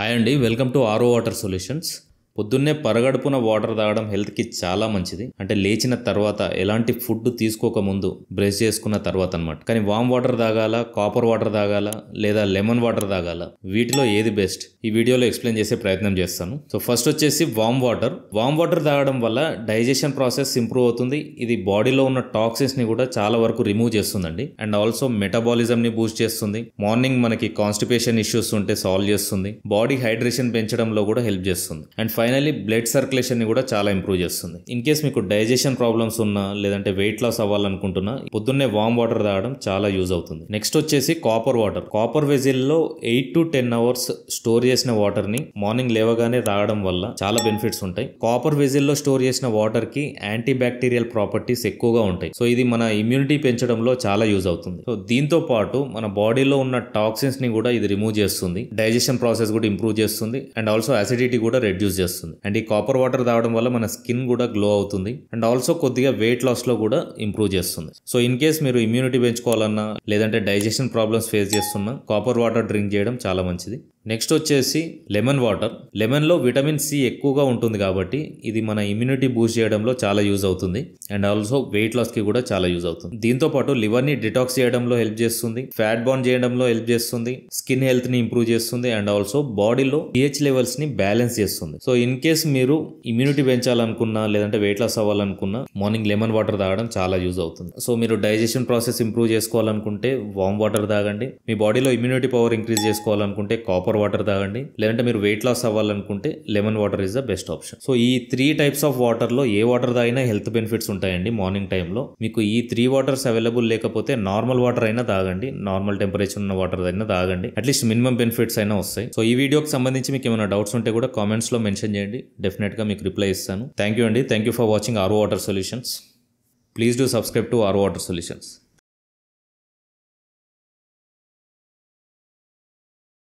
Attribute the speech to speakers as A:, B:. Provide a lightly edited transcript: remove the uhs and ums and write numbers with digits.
A: Hi అండి, welcome to RO water solutions. పొద్దున్నే పరగడుపున వాటర్ తాగడం హెల్త్కి చాలా మంచిది. అంటే లేచిన తర్వాత ఎలాంటి ఫుడ్ తీసుకోక ముందు బ్రష్ చేసుకున్న తర్వాత అనమాట. కానీ వామ్ వాటర్ తాగాల, కాపర్ వాటర్ తాగాల, లేదా లెమన్ వాటర్ తాగాల, వీటిలో ఏది బెస్ట్ ఈ వీడియోలో ఎక్స్ప్లెయిన్ చేసే ప్రయత్నం చేస్తాను. సో ఫస్ట్ వచ్చేసి వామ్ వాటర్. వామ్ వాటర్ తాగడం వల్ల డైజెషన్ ప్రాసెస్ ఇంప్రూవ్ అవుతుంది. ఇది బాడీలో ఉన్న టాక్సిన్స్ ని కూడా చాలా వరకు రిమూవ్ చేస్తుందండి. అండ్ ఆల్సో మెటబాలిజం ని బూస్ట్ చేస్తుంది. మార్నింగ్ మనకి కాన్స్టిపేషన్ ఇష్యూస్ ఉంటే సాల్వ్ చేస్తుంది. బాడీ హైడ్రేషన్ పెంచడంలో కూడా హెల్ప్ చేస్తుంది. అండ్ ఫైనల్లీ బ్లడ్ సర్క్యులేషన్ ని కూడా చాలా ఇంప్రూవ్ చేస్తుంది. ఇన్ కేస్ మీకు డైజెషన్ ప్రాబ్లమ్స్ ఉన్నా, లేదంటే వెయిట్ లాస్ అవ్వాలనుకుంటున్నా, పొద్దున్నే వామ్ వాటర్ తాగడం చాలా యూజ్ అవుతుంది. నెక్స్ట్ వచ్చేసి కాపర్ వాటర్. కాపర్ వెజిల్ లో 8 to 10 hours స్టోర్ చేసిన వాటర్ ని మార్నింగ్ లేవగానే తాగడం వల్ల చాలా బెనిఫిట్స్ ఉంటాయి. కాపర్ వెజిల్ లో స్టోర్ చేసిన వాటర్ కి యాంటీ బ్యాక్టీరియల్ ప్రాపర్టీస్ ఎక్కువగా ఉంటాయి. సో ఇది మన ఇమ్యూనిటీ పెంచడంలో చాలా యూజ్ అవుతుంది. సో దీంతో పాటు మన బాడీలో ఉన్న టాక్సిన్స్ ని కూడా ఇది రిమూవ్ చేస్తుంది. డైజెషన్ ప్రాసెస్ కూడా ఇంప్రూవ్ చేస్తుంది. అండ్ ఆల్సో అసిడిటీ కూడా రెడ్యూస్ చేస్తుంది. అండ్ ఈ కాపర్ వాటర్ తాగడం వల్ల మన స్కిన్ కూడా గ్లో అవుతుంది. అండ్ ఆల్సో కొద్దిగా వెయిట్ లాస్ లో కూడా ఇంప్రూవ్ చేస్తుంది. సో ఇన్ కేస్ మీరు ఇమ్యూనిటీ పెంచుకోవాలన్నా, లేదంటే డైజెషన్ ప్రాబ్లమ్స్ ఫేస్ చేస్తున్నా, కాపర్ వాటర్ డ్రింక్ చేయడం చాలా మంచిది. నెక్స్ట్ వచ్చేసి లెమన్ వాటర్. లెమన్ లో విటమిన్ సి ఎక్కువగా ఉంటుంది కాబట్టి ఇది మన ఇమ్యూనిటీ బూస్ట్ చేయడంలో చాలా యూజ్ అవుతుంది. అండ్ ఆల్సో వెయిట్ లాస్ కి కూడా చాలా యూజ్ అవుతుంది. దీంతో పాటు లివర్ ని డిటాక్స్ చేయడంలో హెల్ప్ చేస్తుంది. ఫ్యాట్ బర్న్ చేయడంలో హెల్ప్ చేస్తుంది. స్కిన్ హెల్త్ ని ఇంప్రూవ్ చేస్తుంది. అండ్ ఆల్సో బాడీలో pH లెవెల్స్ ని బ్యాలెన్స్ చేస్తుంది. సో ఇన్ కేస్ మీరు ఇమ్యూనిటీ పెంచాలనుకున్నా, లేదంటే వెయిట్ లాస్ అవ్వాలనుకున్నా, మార్నింగ్ లెమన్ వాటర్ తాగడం చాలా యూజ్ అవుతుంది. సో మీరు డైజెషన్ ప్రాసెస్ ఇంప్రూవ్ చేసుకోవాలనుకుంటే వామ్ వాటర్ తాగండి. మీ బాడీలో ఇమ్యూనిటీ పవర్ ఇంక్రీజ్ చేసుకోవాలనుకుంటే కాపర్ వాటర్ తాగండి. లేదంటే మీరు వెయిట్ లాస్ అవ్వాలనుకుంటే lemon water is the best option. So ఈ 3 types ఆఫ్ వాటర్ లో ఏ వాటర్ తాగినా హెల్త్ బెనిఫిట్స్ ఉంటాయండి. మార్నింగ్ టైంలో మీకు ఈ 3 వాటర్స్ అవైలబుల్ లేకపోతే నార్మల్ వాటర్ అయినా తాగండి. నార్మల్ టెంపరేచర్ ఉన్న వాటర్ అయినా తాగండి. అట్లీస్ట్ మినిమం బెనిఫిట్స్ అయినా వస్తాయి. సో ఈ వీడియోకి సంబంధించి మీకు ఏమైనా డౌట్స్ ఉంటే కూడా కామెంట్స్ లో మెన్షన్ చేయండి. డెఫినెట్ గా మీకు రిప్లై ఇస్తాను. థ్యాంక్ యూ అండి. Thank you for watching RO water solutions. Please do subscribe to RO water solutions.